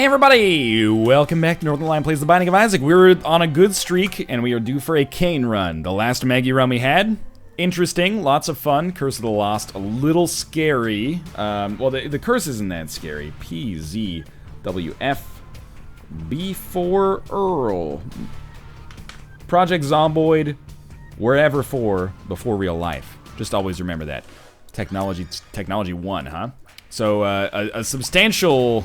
Everybody, welcome back to Northern Lion Plays The Binding of Isaac. We're on a good streak, and we are due for a CAIN run. The last Maggie run we had, interesting, lots of fun. Curse of the Lost, a little scary. Well, the curse isn't that scary. PZWF, B4 Earl. Project Zomboid, wherever for, before real life. Just always remember that. Technology 1, huh? So, a substantial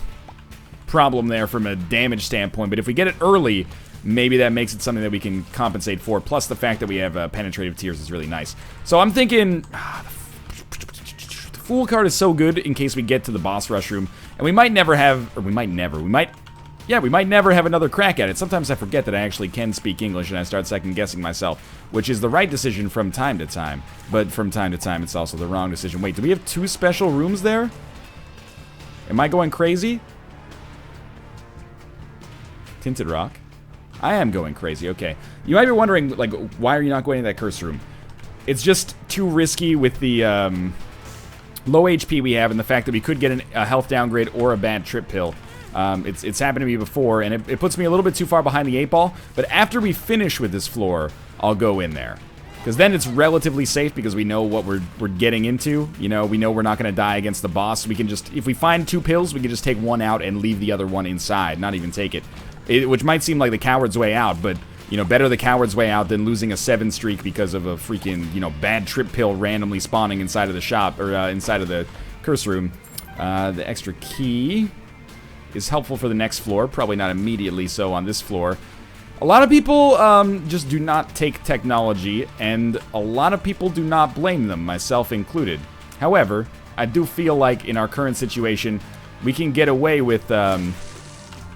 problem there from a damage standpoint, but if we get it early, maybe that makes it something that we can compensate for, plus the fact that we have penetrative tears is really nice. So I'm thinking, the Fool card is so good in case we get to the boss rush room, and we might never have, or we might never have another crack at it. Sometimes I forget that I actually can speak English, and I start second-guessing myself, which is the right decision from time to time, but from time to time it's also the wrong decision. Wait, do we have 2 special rooms there? Am I going crazy? Tinted Rock. I am going crazy, okay. You might be wondering, like, why are you not going to that curse room? It's just too risky with the low HP we have and the fact that we could get a health downgrade or a bad trip pill. It's happened to me before, and it puts me a little bit too far behind the 8 ball, but after we finish with this floor, I'll go in there. Because then it's relatively safe because we know what we're getting into. You know, we know we're not going to die against the boss. We can just, if we find 2 pills, we can just take one out and leave the other one inside, not even take it. Which might seem like the coward's way out, but, you know, better the coward's way out than losing a 7 streak because of a freaking, you know, bad trip pill randomly spawning inside of the shop, or inside of the curse room. The extra key is helpful for the next floor, probably not immediately so on this floor. A lot of people just do not take technology, and a lot of people do not blame them, myself included. However, I do feel like in our current situation, we can get away with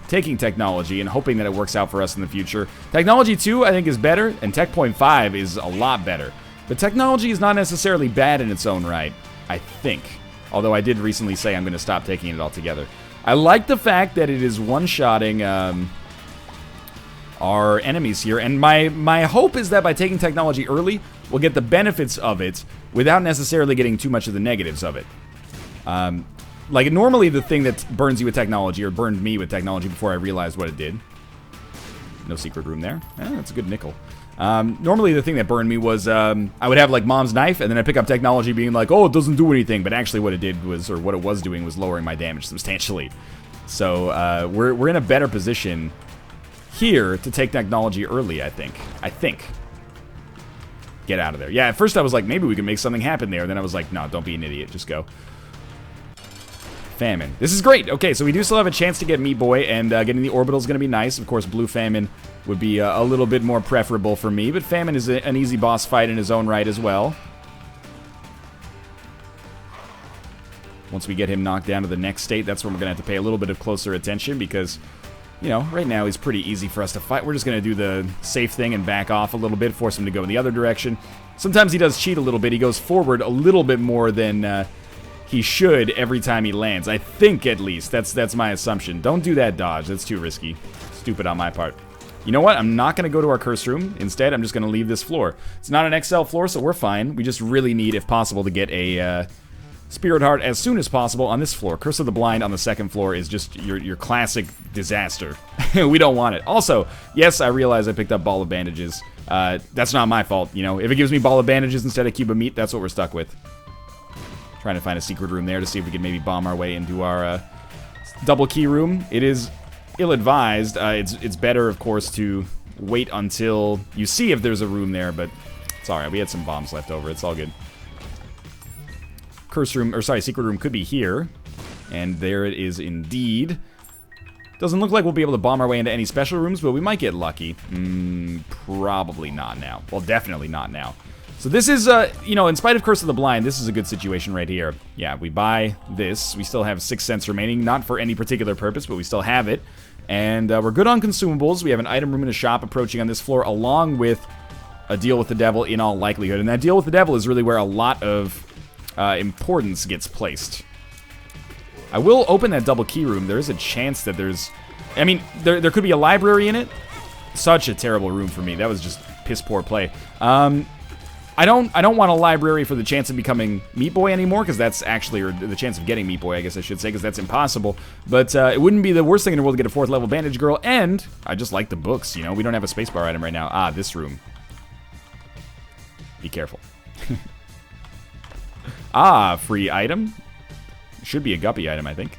taking technology and hoping that it works out for us in the future. Technology 2, I think, is better, and Tech Point 5 is a lot better. But technology is not necessarily bad in its own right, I think. Although I did recently say I'm going to stop taking it altogether. I like the fact that it is one-shotting our enemies here, and my hope is that by taking technology early, we'll get the benefits of it without necessarily getting too much of the negatives of it. Like, normally the thing that burns you with technology, or burned me with technology before I realized what it did. No secret room there. That's a good nickel. Normally the thing that burned me was, I would have, like, Mom's knife, and then I'd pick up technology being like, oh, it doesn't do anything, but actually what it did was, or what it was doing was lowering my damage substantially. So, we're in a better position here to take technology early, I think. Get out of there. Yeah, at first I was like, maybe we can make something happen there. Then I was like, no, don't be an idiot. Just go. Famine. This is great. Okay, so we do still have a chance to get Meat Boy, and getting the orbital is going to be nice. Of course, Blue Famine would be a little bit more preferable for me, but Famine is an easy boss fight in his own right as well. Once we get him knocked down to the next state, that's when we're going to have to pay a little bit of closer attention because, you know, right now he's pretty easy for us to fight. We're just going to do the safe thing and back off a little bit, force him to go in the other direction. Sometimes he does cheat a little bit. He goes forward a little bit more than he should every time he lands. I think, at least. That's my assumption. Don't do that dodge. That's too risky. Stupid on my part. You know what? I'm not going to go to our curse room. Instead, I'm just going to leave this floor. It's not an XL floor, so we're fine. We just really need, if possible, to get a Spirit Heart as soon as possible on this floor. Curse of the Blind on the 2nd floor is just your classic disaster. We don't want it. Also, yes, I realize I picked up Ball of Bandages. That's not my fault, you know. If it gives me Ball of Bandages instead of Cube of Meat, that's what we're stuck with. Trying to find a secret room there to see if we can maybe bomb our way into our double key room. It is ill-advised. It's better, of course, to wait until you see if there's a room there, but it's alright. We had some bombs left over. It's all good. Curse room, or sorry, secret room could be here. And there it is indeed. Doesn't look like we'll be able to bomb our way into any special rooms, but we might get lucky. Probably not now. Well, definitely not now. So this is, you know, in spite of Curse of the Blind, this is a good situation right here. Yeah, we buy this. We still have 6 cents remaining, not for any particular purpose, but we still have it. And we're good on consumables. We have an item room and a shop approaching on this floor, along with a deal with the devil in all likelihood. And that deal with the devil is really where a lot of importance gets placed. I will open that double key room. There is a chance that there's... I mean, there could be a library in it. Such a terrible room for me. That was just piss poor play. I don't want a library for the chance of becoming Meat Boy anymore, because that's actually, or the chance of getting Meat Boy, I guess I should say, because that's impossible. But it wouldn't be the worst thing in the world to get a 4th level Bandage Girl, and I just like the books, you know? We don't have a spacebar item right now. Ah, this room. Be careful. Ah, free item. Should be a guppy item, I think.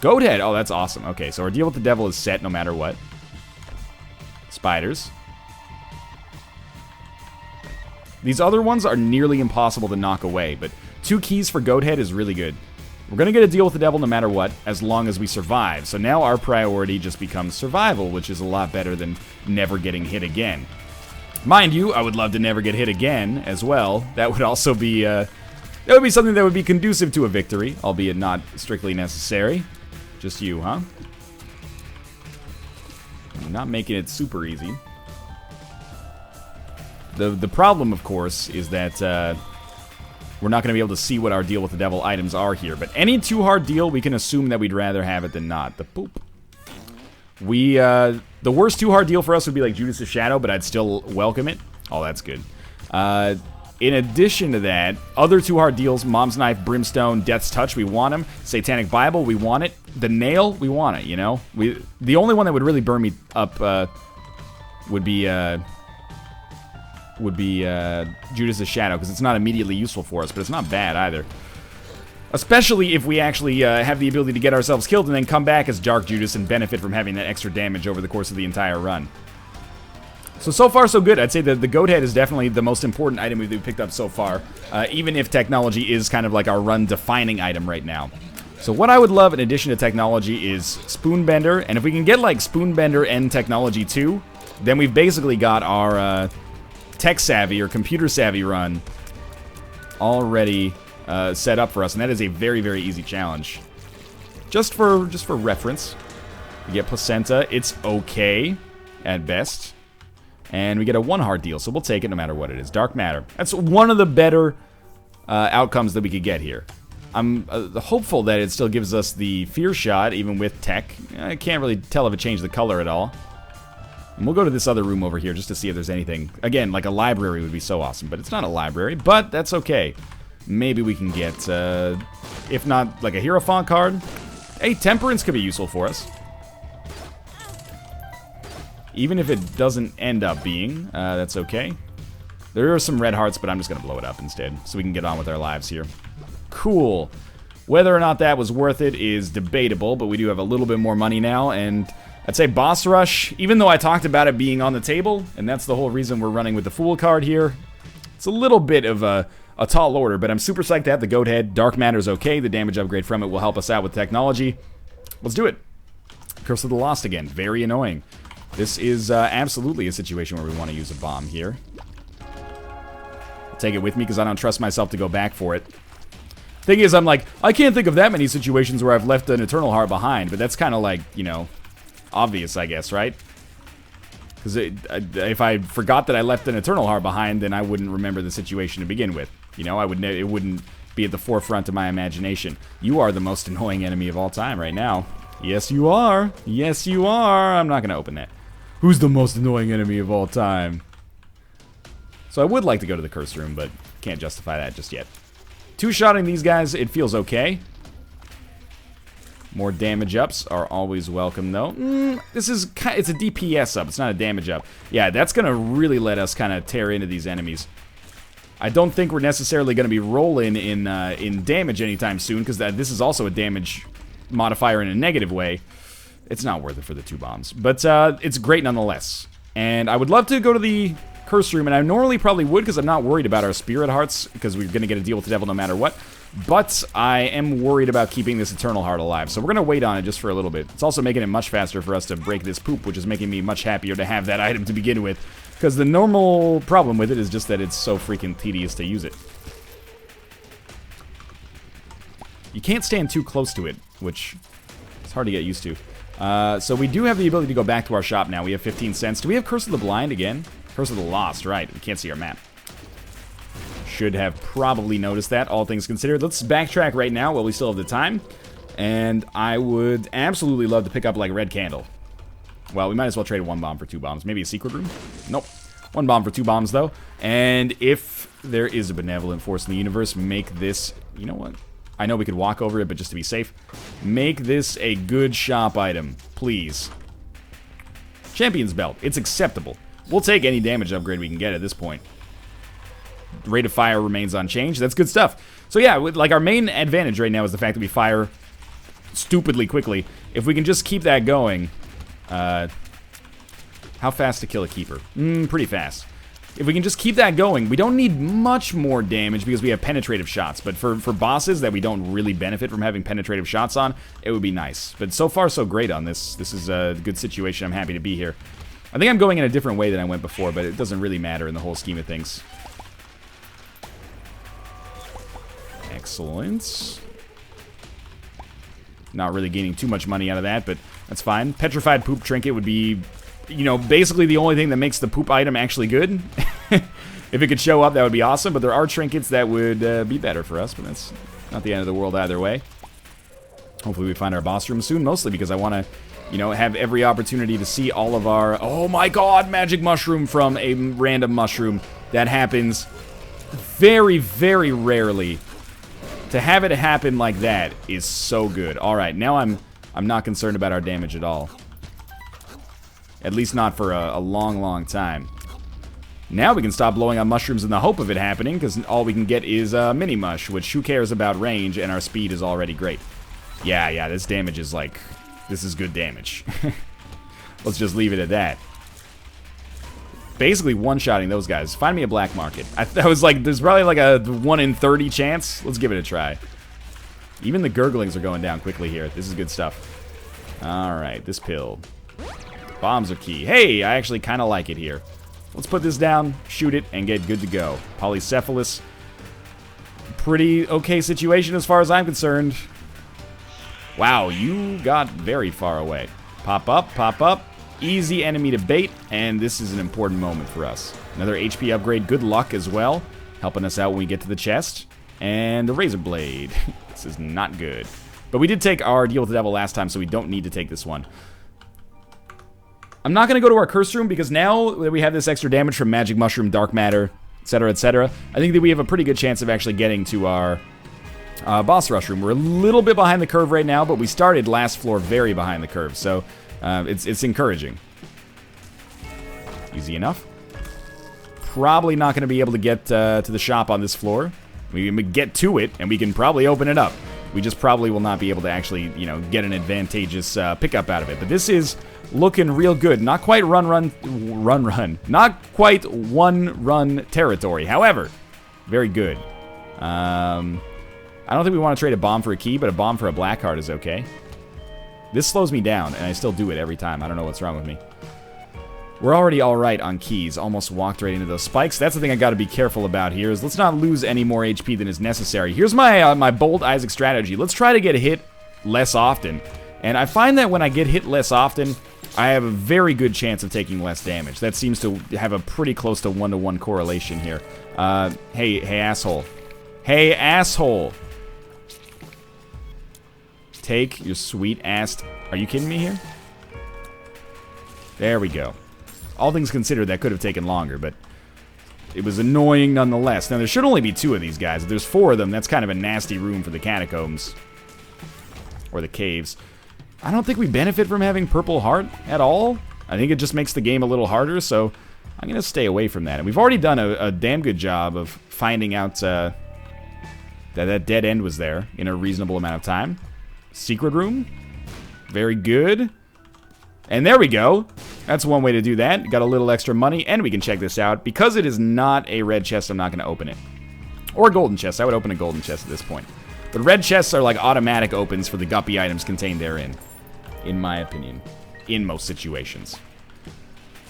Goat head. Oh, that's awesome. Okay, so our deal with the devil is set no matter what. Spiders. These other ones are nearly impossible to knock away, but 2 keys for goat head is really good. We're going to get a deal with the devil no matter what, as long as we survive. So now our priority just becomes survival, which is a lot better than never getting hit again. Mind you, I would love to never get hit again as well. That would also be, that would be something that would be conducive to a victory, albeit not strictly necessary. Just you, huh? I'm not making it super easy. The problem, of course, is that we're not going to be able to see what our deal with the devil items are here. But any too hard deal, we can assume that we'd rather have it than not. The poop. The worst too hard deal for us would be like Judas' Shadow, but I'd still welcome it. Oh, that's good. In addition to that, other too hard deals, Mom's Knife, Brimstone, Death's Touch, we want them. Satanic Bible, we want it. The Nail, we want it, you know? The only one that would really burn me up would be Judas' Shadow, because it's not immediately useful for us, but it's not bad either. Especially if we actually have the ability to get ourselves killed and then come back as Dark Judas and benefit from having that extra damage over the course of the entire run. So far so good. I'd say that the goat head is definitely the most important item we've picked up so far, even if technology is kind of like our run-defining item right now. So what I would love in addition to technology is Spoonbender, and if we can get like Spoonbender and technology too, then we've basically got our tech-savvy or computer-savvy run already set up for us, and that is a very, very easy challenge. Just for reference, we get Placenta. It's okay at best. And we get a 1 hard deal, so we'll take it no matter what it is. Dark Matter. That's one of the better outcomes that we could get here. I'm hopeful that it still gives us the Fear Shot, even with tech. I can't really tell if it changed the color at all. And we'll go to this other room over here just to see if there's anything. Again, like a library would be so awesome, but it's not a library, but that's okay. Maybe we can get, if not like a Hierophant card. Hey, Temperance could be useful for us. Even if it doesn't end up being, that's okay. There are some red hearts, but I'm just going to blow it up instead, so we can get on with our lives here. Cool. Whether or not that was worth it is debatable, but we do have a little bit more money now, and I'd say Boss Rush, even though I talked about it being on the table, and that's the whole reason we're running with the Fool card here, it's a little bit of a tall order, but I'm super psyched to have the Goat Head. Dark Matter's okay. The damage upgrade from it will help us out with technology. Let's do it. Curse of the Lost again. Very annoying. This is absolutely a situation where we want to use a bomb here. I'll take it with me because I don't trust myself to go back for it. Thing is, I'm like, I can't think of that many situations where I've left an Eternal Heart behind, but that's kind of like, you know, obvious, I guess, right? Because if I forgot that I left an Eternal Heart behind, then I wouldn't remember the situation to begin with. You know, it wouldn't be at the forefront of my imagination. You are the most annoying enemy of all time right now. Yes, you are. Yes, you are. I'm not going to open that. Who's the most annoying enemy of all time? So I would like to go to the curse room, but can't justify that just yet. Two-shotting these guys, it feels okay. More damage ups are always welcome, though. It's a DPS up. It's not a damage up. Yeah, that's going to really let us kind of tear into these enemies. I don't think we're necessarily going to be rolling in damage anytime soon, because this is also a damage modifier in a negative way. It's not worth it for the 2 bombs, but it's great nonetheless. And I would love to go to the curse room, and I normally probably would because I'm not worried about our spirit hearts, because we're going to get a deal with the devil no matter what. But I am worried about keeping this Eternal Heart alive, so we're going to wait on it just for a little bit. It's also making it much faster for us to break this poop, which is making me much happier to have that item to begin with, because the normal problem with it is just that it's so freaking tedious to use it. You can't stand too close to it, which is hard to get used to. So we do have the ability to go back to our shop now. We have 15 cents. Do we have Curse of the Blind again? Curse of the Lost, right. We can't see our map. Should have probably noticed that, all things considered. Let's backtrack right now while we still have the time. And I would absolutely love to pick up, like, Red Candle. Well, we might as well trade 1 bomb for 2 bombs. Maybe a secret room? Nope. 1 bomb for 2 bombs, though. And if there is a benevolent force in the universe, make this... You know what? I know we could walk over it, but just to be safe, make this a good shop item, please. Champion's Belt. It's acceptable. We'll take any damage upgrade we can get at this point. Rate of fire remains unchanged. That's good stuff. So yeah, like our main advantage right now is the fact that we fire stupidly quickly. If we can just keep that going, how fast to kill a keeper? Pretty fast. If we can just keep that going, we don't need much more damage because we have penetrative shots. But for bosses that we don't really benefit from having penetrative shots on, it would be nice. But so far, so great on this. This is a good situation. I'm happy to be here. I think I'm going in a different way than I went before, but it doesn't really matter in the whole scheme of things. Excellent. Not really gaining too much money out of that, but that's fine. Petrified Poop Trinket would be, you know, basically the only thing that makes the poop item actually good. If it could show up, that would be awesome, but there are trinkets that would be better for us, but that's not the end of the world either way. Hopefully we find our boss room soon, mostly because I want to, you know, have every opportunity to see all of our... Oh my god, magic mushroom from a random mushroom. That happens very, very rarely. To have it happen like that is so good. Alright, now I'm not concerned about our damage at all. At least not for a long, long time. Now we can stop blowing on mushrooms in the hope of it happening, because all we can get is mini mush, which who cares about range, and our speed is already great. Yeah, this damage is like... This is good damage. Let's just leave it at that. Basically one-shotting those guys. Find me a black market. I was like, there's probably like a 1 in 30 chance. Let's give it a try. Even the gurglings are going down quickly here. This is good stuff. Alright, this pill. Bombs are key. Hey, I actually kind of like it here. Let's put this down, shoot it, and get good to go. Polycephalus. Pretty okay situation as far as I'm concerned. Wow, you got very far away. Pop up, pop up. Easy enemy to bait, and this is an important moment for us. Another HP upgrade, good luck as well. Helping us out when we get to the chest. And the Razor Blade. This is not good. But we did take our Deal with the Devil last time, so we don't need to take this one. I'm not going to go to our Curse Room, because now that we have this extra damage from Magic Mushroom, Dark Matter, etc., etc., I think that we have a pretty good chance of actually getting to our Boss Rush Room. We're a little bit behind the curve right now, but we started last floor very behind the curve, so it's encouraging. Easy enough. Probably not going to be able to get to the shop on this floor. We can get to it, and we can probably open it up. We just probably will not be able to actually, you know, get an advantageous pickup out of it. But this is looking real good. Not quite run. Not quite one-run territory. However, very good. I don't think we want to trade a bomb for a key, but a bomb for a black card is okay. This slows me down, and I still do it every time. I don't know what's wrong with me. We're already alright on keys. Almost walked right into those spikes. That's the thing I gotta be careful about here, is let's not lose any more HP than is necessary. Here's my my bold Isaac strategy. Let's try to get hit less often. And I find that when I get hit less often, I have a very good chance of taking less damage. That seems to have a pretty close to 1-to-1 correlation here. Hey asshole. Hey, asshole. Take your sweet ass... Are you kidding me here? There we go. All things considered, that could have taken longer, but it was annoying nonetheless. Now, there should only be 2 of these guys. If there's 4 of them, that's kind of a nasty room for the catacombs. Or the caves. I don't think we benefit from having Purple Heart at all. I think it just makes the game a little harder, so I'm going to stay away from that. And we've already done a damn good job of finding out that dead end was there in a reasonable amount of time. Secret room. Very good. And there we go. That's one way to do that. Got a little extra money, and we can check this out. Because it is not a red chest, I'm not going to open it. Or a golden chest. I would open a golden chest at this point. But red chests are like automatic opens for the guppy items contained therein. In my opinion. In most situations.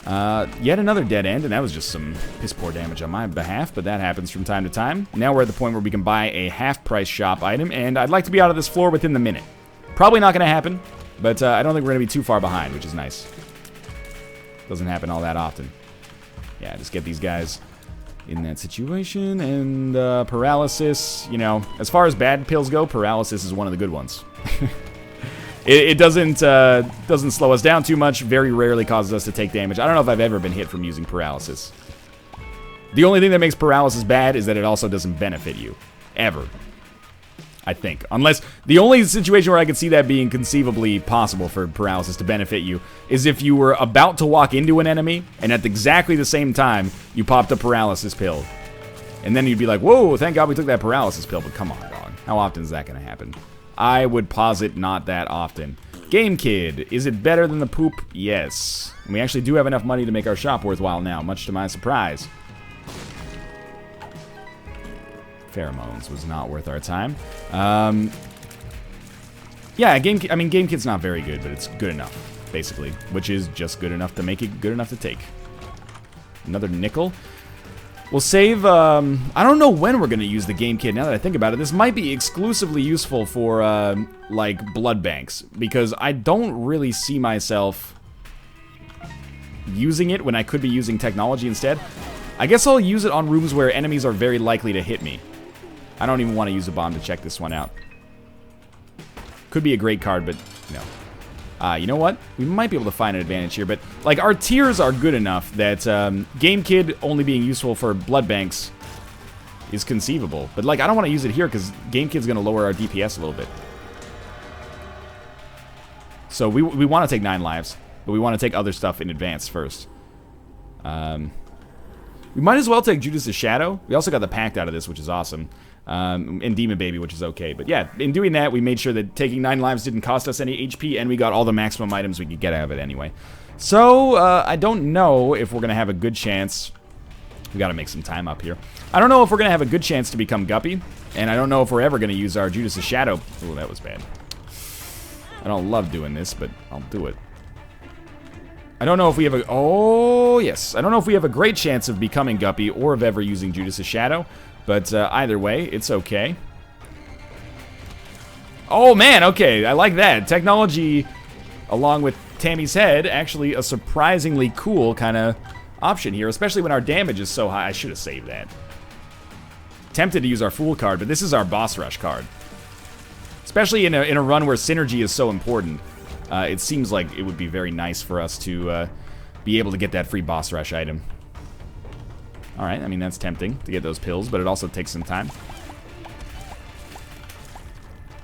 Yet another dead end, and that was just some piss-poor damage on my behalf, but that happens from time to time. Now we're at the point where we can buy a half-price shop item, and I'd like to be out of this floor within the minute. Probably not going to happen, but I don't think we're going to be too far behind, which is nice. Doesn't happen all that often. Yeah, just get these guys in that situation, and paralysis, you know, as far as bad pills go, paralysis is one of the good ones. It doesn't slow us down too much, very rarely causes us to take damage. I don't know if I've ever been hit from using paralysis. The only thing that makes paralysis bad is that it also doesn't benefit you. Ever. I think. Unless, the only situation where I could see that being conceivably possible for paralysis to benefit you is if you were about to walk into an enemy, and at exactly the same time, you popped a paralysis pill. And then you'd be like, whoa, thank God we took that paralysis pill, but come on, dog. How often is that going to happen? I would posit not that often. Game Kid, is it better than the poop? Yes. And we actually do have enough money to make our shop worthwhile now, much to my surprise. Pheromones was not worth our time. Yeah, Game Kid's not very good, but it's good enough, basically. Which is just good enough to make it good enough to take. Another nickel. We'll save, I don't know when we're going to use the Game Kid, now that I think about it. This might be exclusively useful for, like, blood banks. Because I don't really see myself using it when I could be using technology instead. I guess I'll use it on rooms where enemies are very likely to hit me. I don't even want to use a bomb to check this one out. Could be a great card, but no. You know what? We might be able to find an advantage here, but like our tiers are good enough that Game Kid only being useful for blood banks is conceivable. But like I don't want to use it here because Game Kid's going to lower our DPS a little bit. So we want to take 9 lives, but we want to take other stuff in advance first. We might as well take Judas' Shadow. We also got the Pact out of this, which is awesome. And Demon Baby, which is okay. But yeah, in doing that, we made sure that taking 9 lives didn't cost us any HP, and we got all the maximum items we could get out of it anyway. So, I don't know if we're going to have a good chance. We got to make some time up here. I don't know if we're going to have a good chance to become Guppy, and I don't know if we're ever going to use our Judas' Shadow. Ooh, that was bad. I don't love doing this, but I'll do it. I don't know if we have a... Oh, yes. I don't know if we have a great chance of becoming Guppy or of ever using Judas' Shadow. But either way, it's okay. Oh, man, okay. I like that. Technology, along with Tammy's head, actually a surprisingly cool kind of option here, especially when our damage is so high. I should have saved that. Tempted to use our Fool card, but this is our Boss Rush card. Especially in a run where synergy is so important. It seems like it would be very nice for us to be able to get that free Boss Rush item. Alright, I mean, that's tempting to get those pills, but it also takes some time.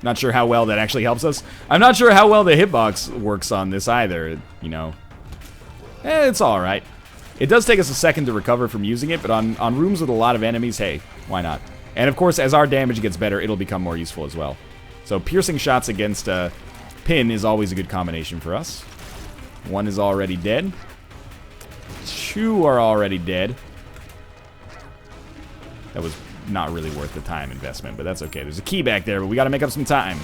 Not sure how well that actually helps us. I'm not sure how well the hitbox works on this either, you know. It's alright. It does take us a second to recover from using it, but on rooms with a lot of enemies, hey, why not? And of course, as our damage gets better, it'll become more useful as well. So piercing shots against Pin is always a good combination for us. 1 is already dead. 2 are already dead. That was not really worth the time investment, but that's okay. There's a key back there, but we got to make up some time.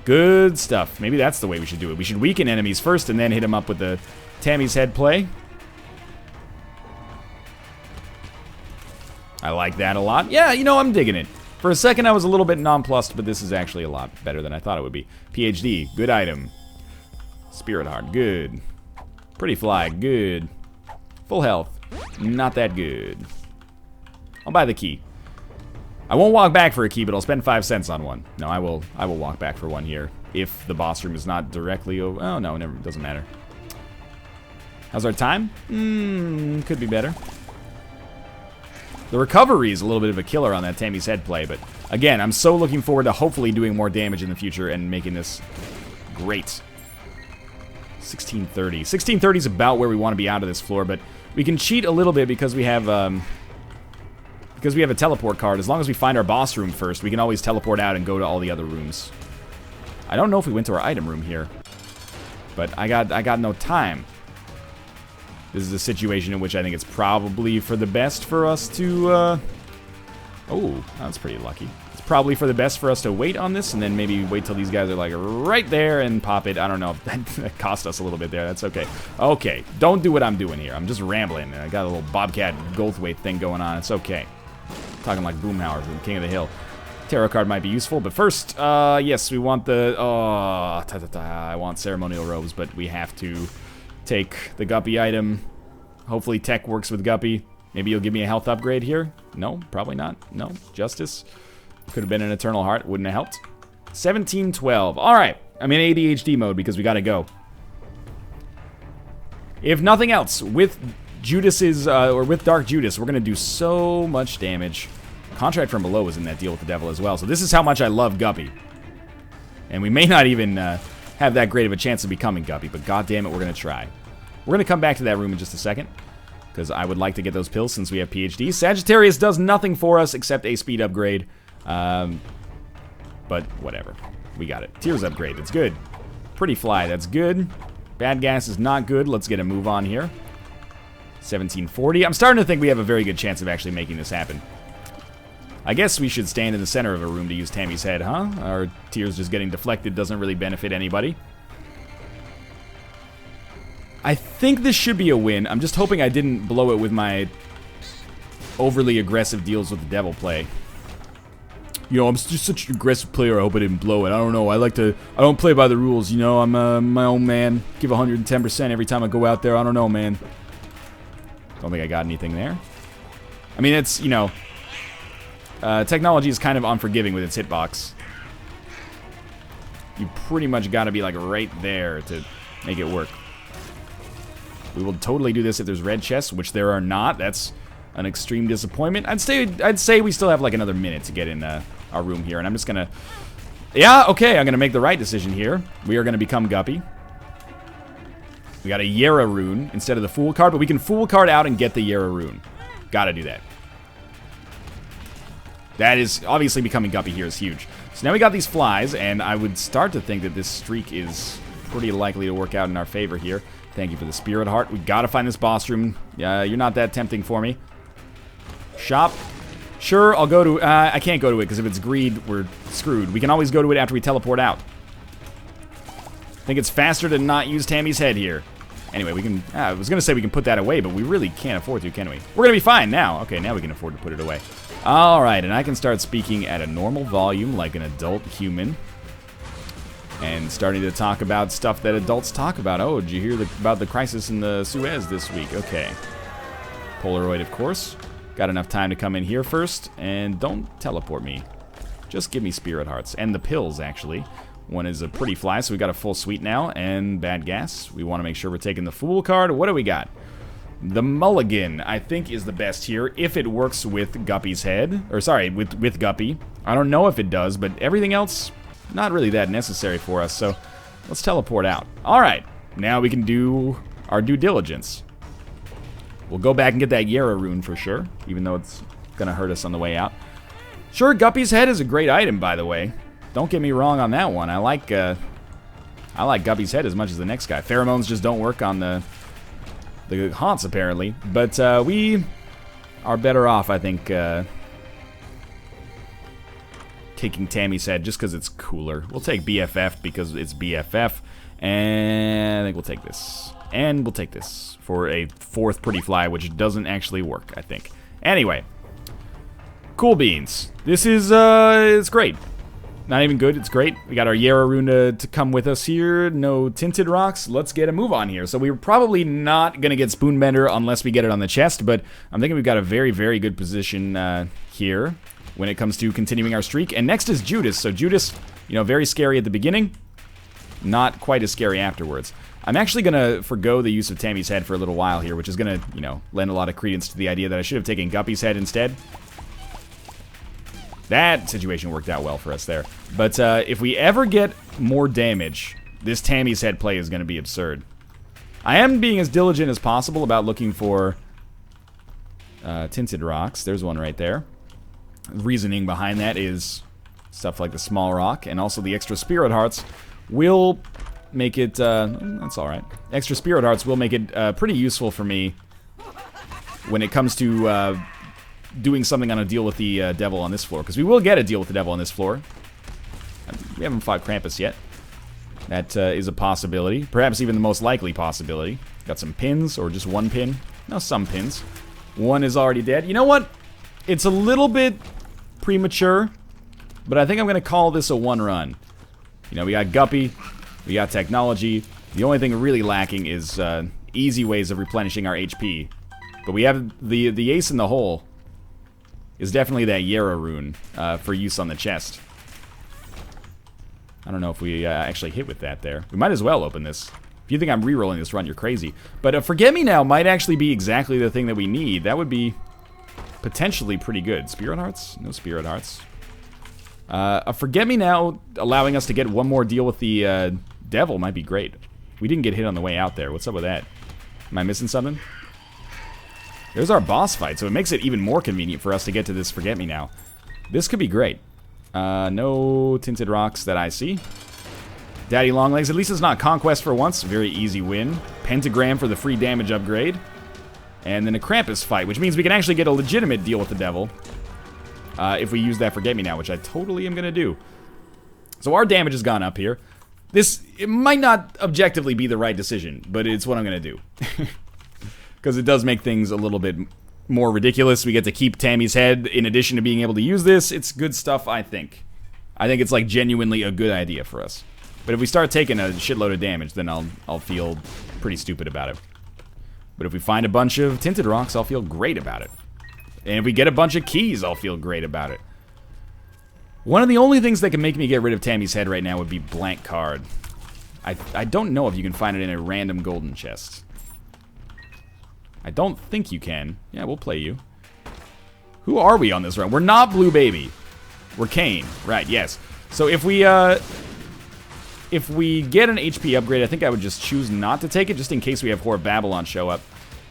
Good stuff. Maybe that's the way we should do it. We should weaken enemies first and then hit them up with the Tammy's head play. I like that a lot. Yeah, you know, I'm digging it. For a second, I was a little bit nonplussed, but this is actually a lot better than I thought it would be. PhD, good item. Spirit Heart, good. Pretty Fly, good. Full health, not that good. I'll buy the key. I won't walk back for a key, but I'll spend 5 cents on one. No, I will walk back for one here if the boss room is not directly over. Oh no, never, doesn't matter. How's our time? Could be better. The recovery is a little bit of a killer on that Tammy's head play, but again, I'm so looking forward to hopefully doing more damage in the future and making this great. 1630. 1630 is about where we want to be out of this floor, but we can cheat a little bit because we have a teleport card. As long as we find our boss room first, we can always teleport out and go to all the other rooms. I don't know if we went to our item room here, but I got no time. This is a situation in which I think it's probably for the best for us to, oh, that's pretty lucky. It's probably for the best for us to wait on this and then maybe wait till these guys are like right there and pop it. I don't know. That cost us a little bit there. That's okay. Okay, don't do what I'm doing here. I'm just rambling. I got a little Bobcat Goldthwait thing going on. It's okay. Talking like Boomhauer from King of the Hill. Tarot card might be useful, but first, yes, we want the, I want ceremonial robes, but we have to take the Guppy item. Hopefully tech works with Guppy. Maybe you'll give me a health upgrade here. No, probably not. No, Justice. Could have been an Eternal Heart. Wouldn't have helped. 1712. All right. I'm in ADHD mode because we got to go. If nothing else, with Judas's, or with Dark Judas, we're going to do so much damage. Contract from Below was in that deal with the devil as well. So this is how much I love Guppy. And we may not even have that great of a chance of becoming Guppy, but goddammit, we're going to try. We're going to come back to that room in just a second, because I would like to get those pills since we have PhD. Sagittarius does nothing for us except a speed upgrade. But whatever. We got it. Tears upgrade. That's good. Pretty Fly. That's good. Bad Gas is not good. Let's get a move on here. 1740. I'm starting to think we have a very good chance of actually making this happen. I guess we should stand in the center of a room to use Tammy's head, huh? Our tears just getting deflected doesn't really benefit anybody. I think this should be a win. I'm just hoping I didn't blow it with my overly aggressive deals with the devil play. You know, I'm just such an aggressive player, I hope I didn't blow it. I don't know, I don't play by the rules, you know, I'm my own man. Give 110% every time I go out there, I don't know, man. Don't think I got anything there. I mean, it's, you know, technology is kind of unforgiving with its hitbox. You pretty much gotta be, like, right there to make it work. We will totally do this if there's red chests, which there are not. That's an extreme disappointment. I'd say we still have, like, another minute to get in our room here, and I'm just gonna... Yeah, okay, I'm gonna make the right decision here. We are gonna become Guppy. We got a Yera rune instead of the Fool card, but we can Fool card out and get the Yera rune. Gotta do that. That is, obviously becoming Guppy here is huge. So now we got these flies, and I would start to think that this streak is pretty likely to work out in our favor here. Thank you for the Spirit Heart. We gotta find this boss room. You're not that tempting for me. Shop. Sure, I'll go to... I can't go to it, because if it's greed, we're screwed. We can always go to it after we teleport out. I think it's faster to not use Tammy's head here. Anyway, we can... I was going to say we can put that away, but we really can't afford to, can we? We're going to be fine now. Okay, now we can afford to put it away. Alright, and I can start speaking at a normal volume like an adult human. And starting to talk about stuff that adults talk about. Oh, did you hear about the crisis in the Suez this week? Okay. Polaroid, of course. Got enough time to come in here first. And don't teleport me. Just give me Spirit Hearts. And the pills, actually. One is a Pretty Fly, so we got a full suite now. And Bad Gas. We want to make sure we're taking the Fool card. What do we got? The Mulligan, I think, is the best here. If it works with Guppy's head. Or, sorry, with Guppy. I don't know if it does, but everything else... not really that necessary for us, so let's teleport out. Alright, now we can do our due diligence. We'll go back and get that Yera rune for sure, even though it's gonna hurt us on the way out. Sure, Guppy's head is a great item, by the way. Don't get me wrong on that one. I like Guppy's head as much as the next guy. Pheromones just don't work on the haunts, apparently. But we are better off, I think, taking Tammy's head just because it's cooler. We'll take BFF because it's BFF. And I think we'll take this. And we'll take this for a fourth Pretty Fly, which doesn't actually work, I think. Anyway. Cool beans. This is, it's great. Not even good, it's great. We got our Yera rune to come with us here. No tinted rocks. Let's get a move on here. So we're probably not going to get Spoonbender unless we get it on the chest, but I'm thinking we've got a very, very good position here when it comes to continuing our streak. And next is Judas. So Judas, you know, very scary at the beginning. Not quite as scary afterwards. I'm actually going to forgo the use of Tammy's head for a little while here, which is going to, you know, lend a lot of credence to the idea that I should have taken Guppy's head instead. That situation worked out well for us there. But if we ever get more damage, this Tammy's head play is going to be absurd. I am being as diligent as possible about looking for tinted rocks. There's one right there. Reasoning behind that is stuff like the small rock and also the extra Spirit Hearts will make it, that's alright. Extra Spirit Hearts will make it pretty useful for me when it comes to doing something on a deal with the devil on this floor. Because we will get a deal with the devil on this floor. We haven't fought Krampus yet. That is a possibility. Perhaps even the most likely possibility. Got some pins, or just one pin. No, some pins. One is already dead. You know what? It's a little bit premature, but I think I'm going to call this a one run. You know, we got Guppy, we got technology. The only thing really lacking is easy ways of replenishing our HP. But we have the ace in the hole is definitely that Yera rune for use on the chest. I don't know if we actually hit with that there. We might as well open this. If you think I'm re-rolling this run, you're crazy. But a Forget-Me-Now might actually be exactly the thing that we need. That would be potentially pretty good. Spirit Hearts? No Spirit Hearts. A Forget-Me-Now allowing us to get one more deal with the Devil might be great. We didn't get hit on the way out there. What's up with that? Am I missing something? There's our boss fight, so it makes it even more convenient for us to get to this Forget-Me-Now. This could be great. No Tinted Rocks that I see. Daddy Longlegs, at least it's not Conquest for once. Very easy win. Pentagram for the free damage upgrade. And then a KRAMPUS fight, which means we can actually get a legitimate deal with the Devil. If we use that Forget-Me-Now, which I totally am going to do. So our damage has gone up here. It might not objectively be the right decision, but it's what I'm going to do. Because it does make things a little bit more ridiculous. We get to keep Tammy's head in addition to being able to use this. It's good stuff, I think. I think it's like genuinely a good idea for us. But if we start taking a shitload of damage, then I'll feel pretty stupid about it. But if we find a bunch of Tinted Rocks, I'll feel great about it. And if we get a bunch of keys, I'll feel great about it. One of the only things that can make me get rid of Tammy's head right now would be blank card. I don't know if you can find it in a random golden chest. I don't think you can. Yeah, we'll play you. Who are we on this run? We're not Blue Baby. We're CAIN. Right, yes. So if we get an HP upgrade, I think I would just choose not to take it, just in case we have Whore of Babylon show up.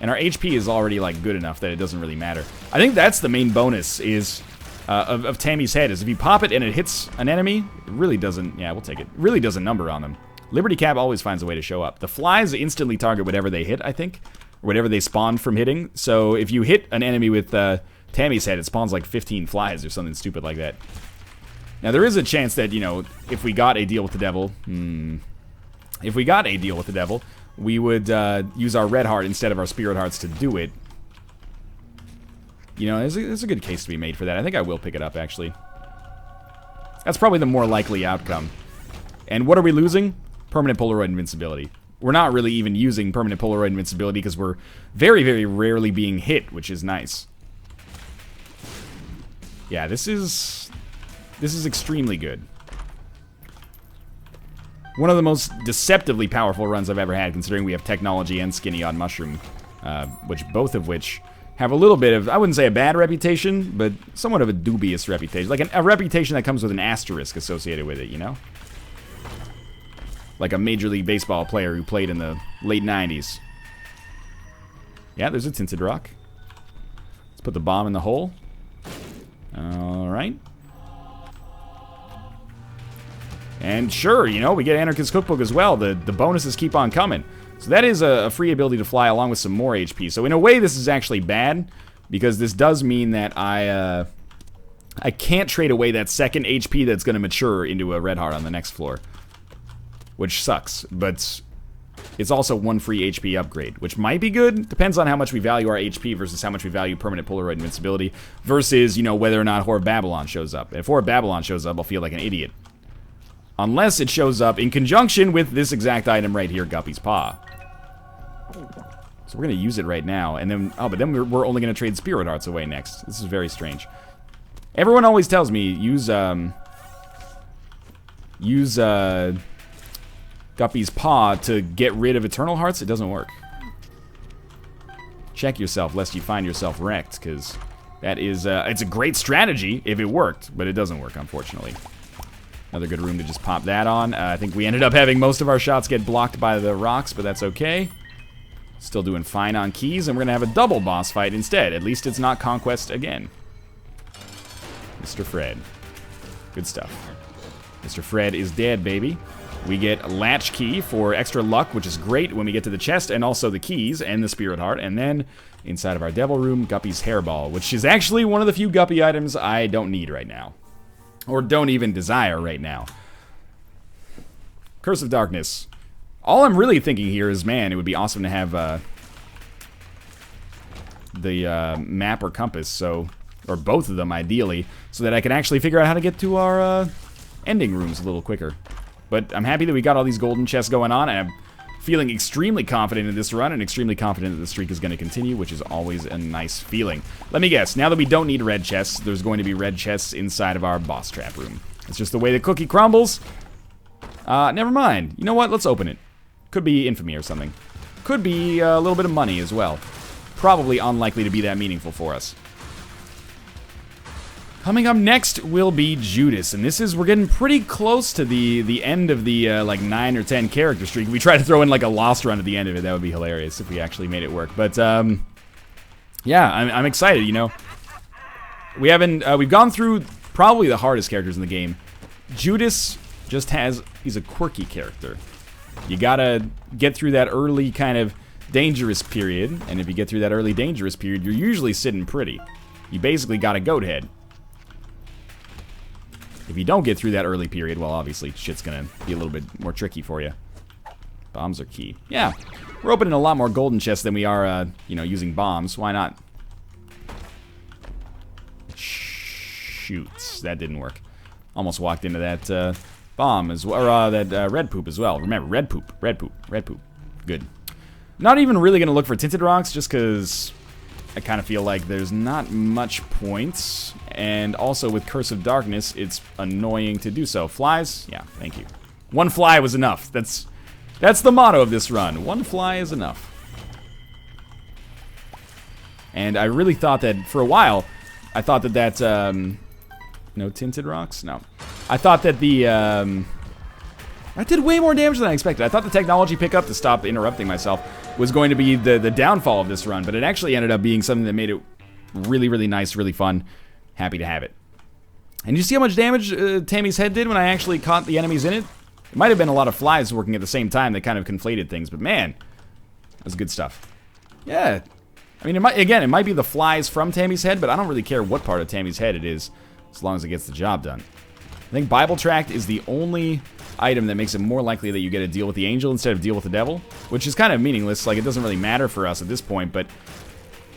And our HP is already, like, good enough that it doesn't really matter. I think that's the main bonus is of Tammy's head, is if you pop it and it hits an enemy, it really doesn't... Yeah, we'll take it. It really does a number on them. Liberty Cap always finds a way to show up. The flies instantly target whatever they hit, I think. Or whatever they spawn from hitting. So if you hit an enemy with Tammy's head, it spawns like 15 flies or something stupid like that. Now, there is a chance that, you know, if we got a deal with the Devil... If we got a deal with the Devil, we would use our Red Heart instead of our Spirit Hearts to do it. You know, there's a good case to be made for that. I think I will pick it up, actually. That's probably the more likely outcome. And what are we losing? Permanent Polaroid Invincibility. We're not really even using Permanent Polaroid Invincibility because we're very, very rarely being hit, which is nice. Yeah, this is extremely good. One of the most deceptively powerful runs I've ever had, considering we have Technology and Skinny on Mushroom, both of which have a little bit of, I wouldn't say a bad reputation, but somewhat of a dubious reputation. Like a reputation that comes with an asterisk associated with it, you know? Like a Major League Baseball player who played in the late 90s. Yeah, there's a Tinted Rock. Let's put the bomb in the hole. Alright. And sure, you know, we get Anarchist Cookbook as well. The bonuses keep on coming. So that is a free ability to fly along with some more HP. So in a way, this is actually bad, because this does mean that I can't trade away that second HP that's going to mature into a Red Heart on the next floor. Which sucks, but it's also one free HP upgrade, which might be good. Depends on how much we value our HP versus how much we value Permanent Polaroid Invincibility versus, you know, whether or not Whore of Babylon shows up. If Whore of Babylon shows up, I'll feel like an idiot. Unless it shows up in conjunction with this exact item right here, Guppy's Paw. So we're going to use it right now, and then... Oh, but then we're only going to trade Spirit Hearts away next. This is very strange. Everyone always tells me, use Guppy's Paw to get rid of Eternal Hearts. It doesn't work. Check yourself, lest you find yourself wrecked, because that is... it's a great strategy if it worked, but it doesn't work, unfortunately. Another good room to just pop that on. I think we ended up having most of our shots get blocked by the rocks, but that's okay. Still doing fine on keys, and we're going to have a double boss fight instead. At least it's not Conquest again. Mr. Fred. Good stuff. Mr. Fred is dead, baby. We get a latch key for extra luck, which is great when we get to the chest, and also the keys and the Spirit Heart. And then, inside of our Devil Room, Guppy's Hairball, which is actually one of the few Guppy items I don't need right now. Or don't even desire right now. Curse of Darkness. All I'm really thinking here is, man, it would be awesome to have the map or compass, or both of them, ideally, so that I can actually figure out how to get to our ending rooms a little quicker. But I'm happy that we got all these golden chests going on, and I'm feeling extremely confident in this run, and extremely confident that the streak is going to continue, which is always a nice feeling. Let me guess, now that we don't need red chests, there's going to be red chests inside of our boss trap room. It's just the way the cookie crumbles. Never mind. You know what? Let's open it. Could be infamy or something. Could be a little bit of money as well. Probably unlikely to be that meaningful for us. Coming up next will be Judas, and we're getting pretty close to the end of the like 9 or 10 character streak. If we try to throw in like a lost run at the end of it, that would be hilarious if we actually made it work. But yeah, I'm excited. You know, we've gone through probably the hardest characters in the game. Judas he's a quirky character. You gotta get through that early kind of dangerous period, and if you get through that early dangerous period, you're usually sitting pretty. You basically got a goat head. If you don't get through that early period, well, obviously, shit's gonna be a little bit more tricky for you. Bombs are key. Yeah, we're opening a lot more golden chests than we are, you know, using bombs. Why not? Shoots. That didn't work. Almost walked into that bomb as well, or that red poop as well. Remember, red poop, red poop, red poop. Good. Not even really gonna look for tinted rocks, just because I kind of feel like there's not much points, and also with Curse of Darkness, it's annoying to do so. Flies? Yeah, thank you. One fly was enough. That's the motto of this run. One fly is enough. And I really thought that, for a while, I thought that no tinted rocks? No. I thought that I did way more damage than I expected. I thought the technology pickup, to stop interrupting myself, was going to be the downfall of this run, but it actually ended up being something that made it really, really nice, really fun. Happy to have it. And you see how much damage Tammy's head did when I actually caught the enemies in it? It might have been a lot of flies working at the same time that kind of conflated things, but man, that was good stuff. Yeah. I mean, it might be the flies from Tammy's head, but I don't really care what part of Tammy's head it is, as long as it gets the job done. I think Bible Tract is the only item that makes it more likely that you get to deal with the angel instead of deal with the devil, which is kind of meaningless. Like, it doesn't really matter for us at this point, but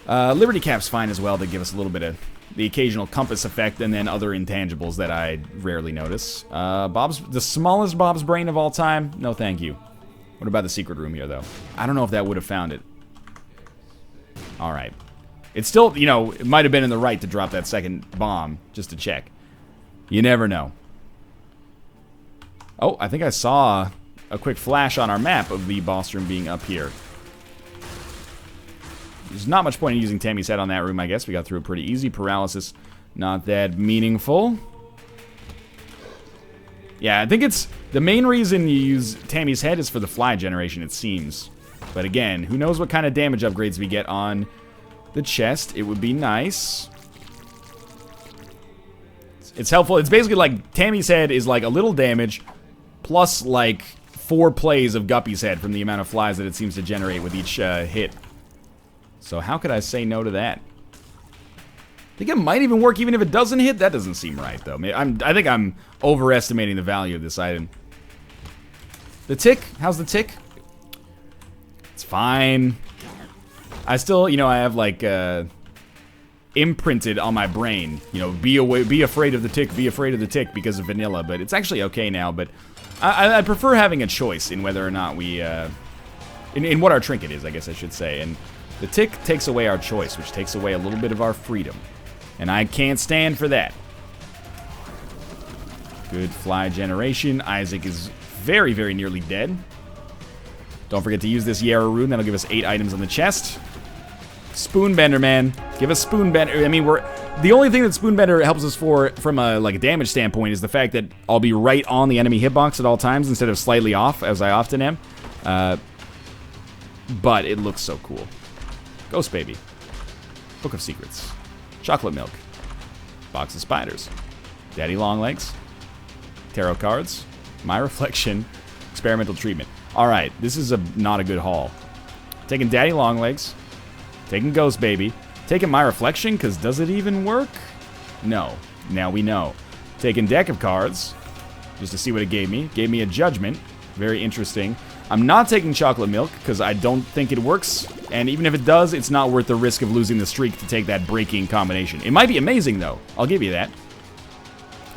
Liberty Cap's fine as well to give us a little bit of the occasional compass effect, and then other intangibles that I rarely notice. The smallest Bob's brain of all time? No, thank you. What about the secret room here, though? I don't know if that would have found it. All right. It's still, you know, it might have been in the right to drop that second bomb just to check. You never know. Oh, I think I saw a quick flash on our map of the boss room being up here. There's not much point in using Tammy's head on that room, I guess. We got through it pretty easy. Paralysis, not that meaningful. Yeah, I think it's... the main reason you use Tammy's head is for the fly generation, it seems. But again, who knows what kind of damage upgrades we get on the chest. It would be nice. It's helpful. It's basically like Tammy's head is like a little damage plus like 4 plays of Guppy's head from the amount of flies that it seems to generate with each hit. So how could I say no to that? I think it might even work even if it doesn't hit. That doesn't seem right, though. I think I'm overestimating the value of this item. The tick? How's the tick? It's fine. I still, you know, I have like imprinted on my brain, you know, be afraid of the tick, be afraid of the tick because of vanilla. But it's actually okay now. But I prefer having a choice in whether or not we, in what our trinket is, I guess I should say. And the tick takes away our choice, which takes away a little bit of our freedom. And I can't stand for that. Good fly generation. Isaac is very, very nearly dead. Don't forget to use this Yarrow rune. That'll give us 8 items on the chest. Spoonbender, man. Give us Spoonbender. I mean, the only thing that Spoonbender helps us from a like a damage standpoint is the fact that I'll be right on the enemy hitbox at all times instead of slightly off, as I often am. But it looks so cool. Ghost Baby. Book of Secrets. Chocolate Milk. Box of Spiders. Daddy Longlegs. Tarot Cards. My Reflection. Experimental Treatment. Alright, this is not a good haul. Taking Daddy Longlegs. Taking Ghost Baby. Taking My Reflection, because does it even work? No. Now we know. Taking Deck of Cards. Just to see what it gave me. Gave me a Judgment. Very interesting. I'm not taking Chocolate Milk, because I don't think it works. And even if it does, it's not worth the risk of losing the streak to take that breaking combination. It might be amazing, though. I'll give you that.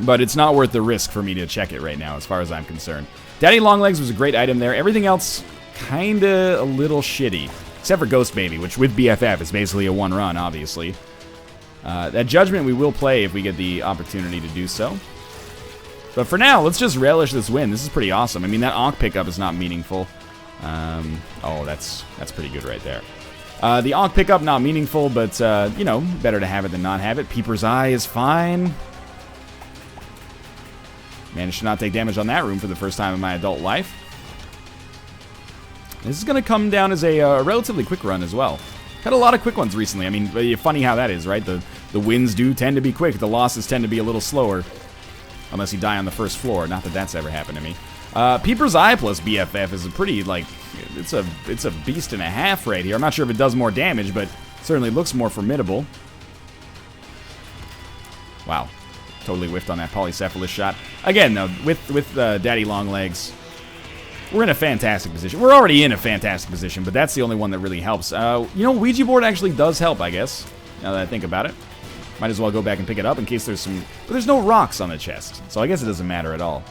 But it's not worth the risk for me to check it right now, as far as I'm concerned. Daddy Longlegs was a great item there. Everything else, kinda a little shitty. Except for Ghost Baby, which with BFF is basically a one run, obviously. That Judgment we will play if we get the opportunity to do so. But for now, let's just relish this win. This is pretty awesome. I mean, that Ankh pickup is not meaningful. Oh, that's pretty good right there. The Ankh pickup, not meaningful, but, you know, better to have it than not have it. Peeper's Eye is fine. Managed to not take damage on that room for the first time in my adult life. This is going to come down as a relatively quick run as well. Had a lot of quick ones recently. I mean, funny how that is, right? The wins do tend to be quick. The losses tend to be a little slower. Unless you die on the first floor. Not that that's ever happened to me. Peeper's Eye plus BFF is a pretty, like, it's a beast and a half right here. I'm not sure if it does more damage, but certainly looks more formidable. Wow. Totally whiffed on that polycephalus shot. Again, though, with Daddy Longlegs, we're in a fantastic position. We're already in a fantastic position, but that's the only one that really helps. You know, Ouija board actually does help, I guess, now that I think about it. Might as well go back and pick it up in case there's some... But there's no rocks on the chest, so I guess it doesn't matter at all.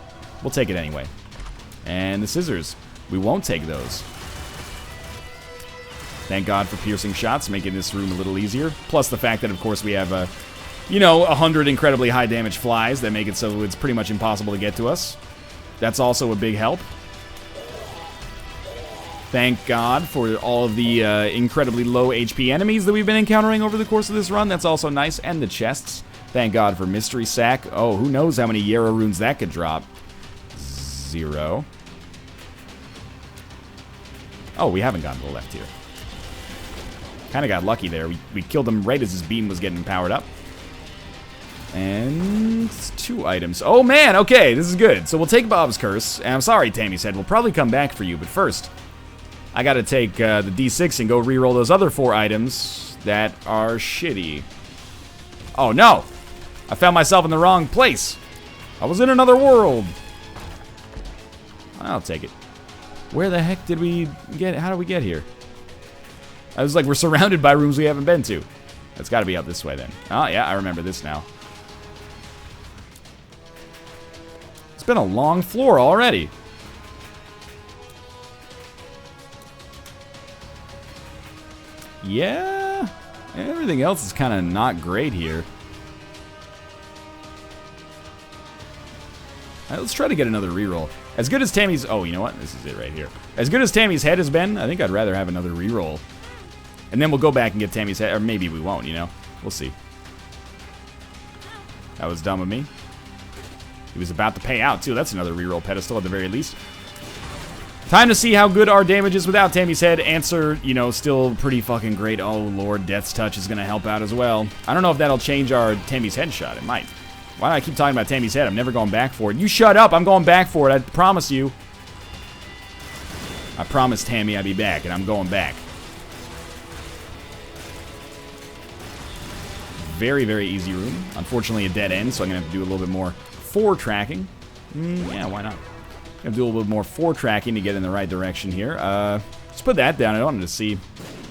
We'll take it anyway. And the scissors. We won't take those. Thank God for piercing shots, making this room a little easier. Plus the fact that, of course, we have, you know, 100 incredibly high damage flies that make it so it's pretty much impossible to get to us. That's also a big help. Thank God for all of the incredibly low HP enemies that we've been encountering over the course of this run. That's also nice. And the chests. Thank God for Mystery Sack. Oh, who knows how many Yarrow runes that could drop. 0. Oh, we haven't gotten to the left here. Kind of got lucky there. We killed him right as his beam was getting powered up. And 2 items. Oh, man. Okay, this is good. So we'll take Bob's Curse. And I'm sorry, Tammy's Head. We'll probably come back for you. But first... I gotta take the D6 and go re-roll those other 4 items that are shitty. Oh no! I found myself in the wrong place. I was in another world. I'll take it. Where the heck did we get? How did we get here? I was like, we're surrounded by rooms we haven't been to. That's gotta be out this way then. Oh yeah, I remember this now. It's been a long floor already. Yeah, everything else is kind of not great here. Right, let's try to get another reroll. As good as Tammy's... Oh, you know what? This is it right here. As good as Tammy's Head has been, I think I'd rather have another reroll. And then we'll go back and get Tammy's Head. Or maybe we won't, you know? We'll see. That was dumb of me. He was about to pay out, too. That's another reroll pedestal at the very least. Time to see how good our damage is without Tammy's Head. Answer, you know, still pretty fucking great. Oh, Lord, Death's Touch is going to help out as well. I don't know if that'll change our Tammy's Head shot. It might. Why do I keep talking about Tammy's Head? I'm never going back for it. You shut up. I'm going back for it. I promise you. I promised Tammy I'd be back, and I'm going back. Very, very easy room. Unfortunately, a dead end, so I'm going to have to do a little bit more tracking. Yeah, why not? I'm going to do a little bit more tracking to get in the right direction here. Let's put that down. I wanted to see.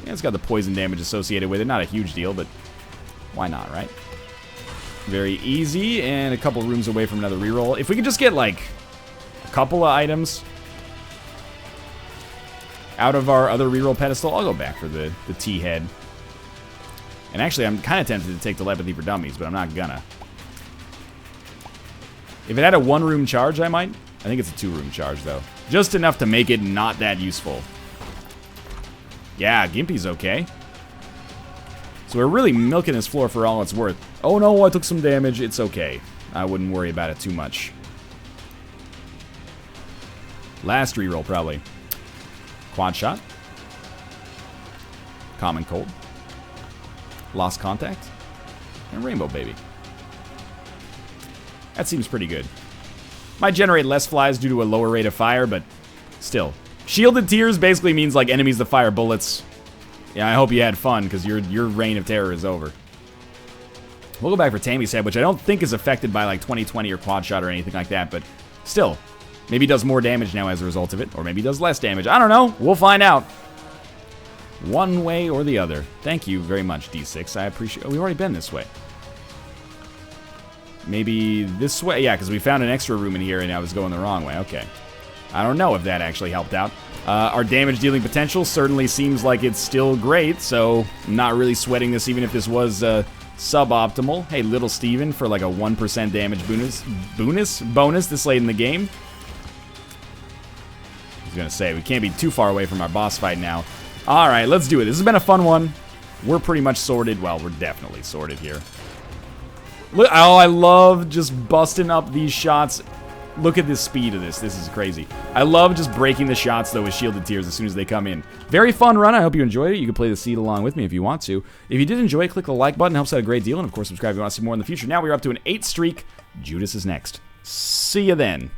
Yeah, it's got the poison damage associated with it. Not a huge deal, but why not, right? Very easy, and a couple rooms away from another reroll. If we could just get, like, a couple of items out of our other reroll pedestal, I'll go back for the T-head. And actually, I'm kind of tempted to take Telepathy for Dummies, but I'm not gonna. If it had a 1-room charge, I might. I think it's a 2-room charge, though. Just enough to make it not that useful. Yeah, Gimpy's okay. So we're really milking this floor for all it's worth. Oh no, I took some damage. It's okay. I wouldn't worry about it too much. Last reroll, probably. Quad Shot. Common Cold. Lost Contact. And Rainbow Baby. That seems pretty good. Might generate less flies due to a lower rate of fire, but still. Shielded Tears basically means like enemies that fire bullets. Yeah, I hope you had fun, because your reign of terror is over. We'll go back for Tammy's Head, which I don't think is affected by like 2020 or Quad Shot or anything like that, but still. Maybe does more damage now as a result of it, or maybe does less damage. I don't know. We'll find out. One way or the other. Thank you very much, D6. I appreciate... Oh, we've already been this way. Maybe this way? Yeah, because we found an extra room in here and I was going the wrong way. Okay. I don't know if that actually helped out. Our damage dealing potential certainly seems like it's still great, so I'm not really sweating this even if this was suboptimal. Hey, Little Steven for like a 1% damage bonus this late in the game. was going to say, we can't be too far away from our boss fight now. All right, let's do it. This has been a fun one. We're pretty much sorted. Well, we're definitely sorted here. Look, oh, I love just busting up these shots. Look at the speed of this. This is crazy. I love just breaking the shots, though, with Shielded Tears as soon as they come in. Very fun run. I hope you enjoyed it. You can play the seed along with me if you want to. If you did enjoy it, click the like button. It helps out a great deal. And, of course, subscribe if you want to see more in the future. Now we're up to an 8 streak. Judas is next. See you then.